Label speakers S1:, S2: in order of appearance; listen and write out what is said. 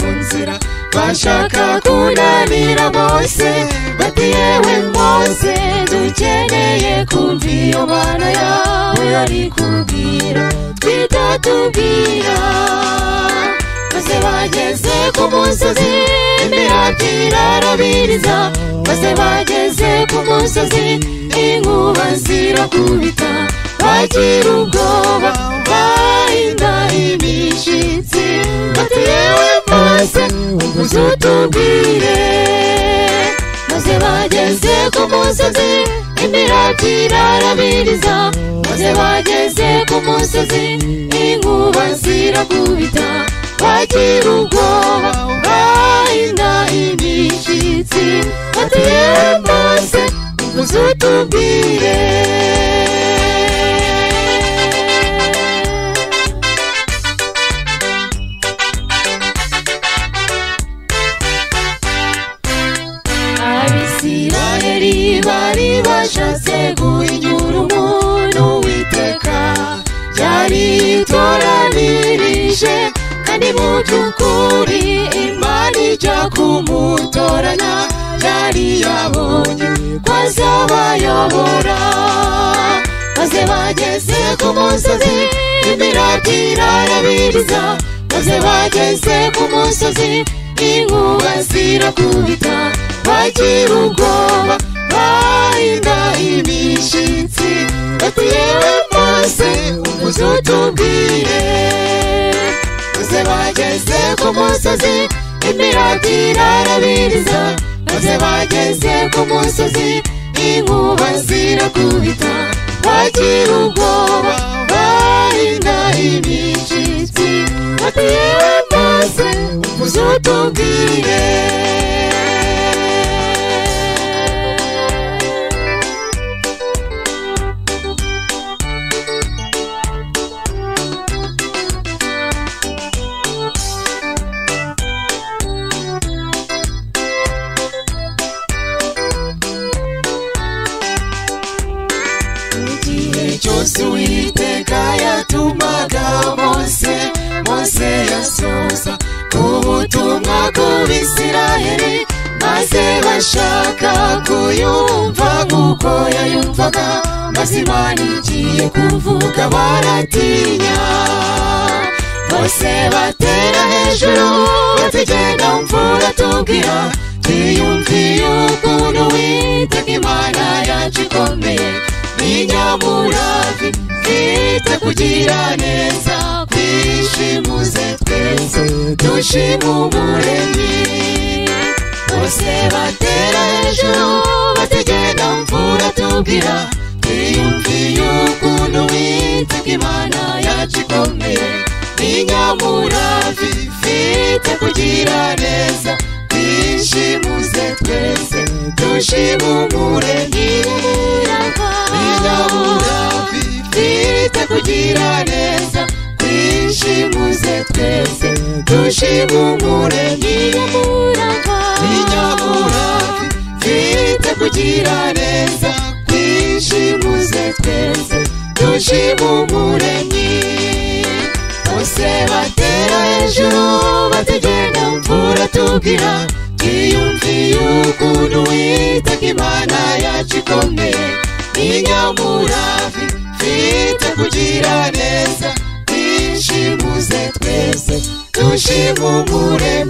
S1: mu nzira bashaka kunanira Mose bati yewe Mose dukeneye kumva iyo Mana yawe ari kubwira twitatubwira maze bageze ku musozi imirabyo irarabiriza maze bageze ku musozi inkuba zirakubita bagira ubwoba bahinda imishitsi bati yewe Mose uvuze utubwire maze bageze ku musozi imirabyo irarabiriza maze bageze ku musozi inkuba zirakubita bagira ubwoba bahinda imishitsi bati yewe Mose uvuze utubwire Abisirayeli bari bashatse guhinyura umuntu w'Iteka yari yitoranirije kandi mu by'ukuri Imana ijya kumutoranya yari yabonye ko azabayobora maze bageze ku musozi imirabyo irarabiriza maze bageze ku musozi inkuba zirakubita bagira ubwoba bahinda imishitsi bati yewe Mose uvuze utubwire maze bageze ku musozi imirabyo irarabiriza maze bageze ku musozi inkuba zirakubita bagira ubwoba bahinda imishitsi bati yewe Mose uvuze utubwire cyose Uwiteka yatumaga Mose yasoza ubutumwa ku Bisirayeli maze bashaka kuyumva nk'uko yayumvaga maze Imana igiye kuvuga baratinya Mose batera hejuru bategenda mvura tubwira twiyumviye ukuntu Uwiteka Imana yacu ikomeye inyamuravi mfite kugira neza twishimuze twese dushima Umuremyi bose batera hejuru bategenda mvura tubwira twiyumviye ukuntu Uwiteka Imana yacu ikomeye inyamuravi mfite kugira neza twishimuze twese dushima Umuremyi inyamuravi mfite kugira neza twishimuze twese dushima Umuremyi inyamuravi mfite kugira neza twishimuze twese dushima Umuremyi bose batera hejuru bategenda mvura tubwira twiyumviye ukuntu Uwiteka Imana yacu ikomeye inyamuravi mfite kugira neza twishimuze twese dushima Umuremyi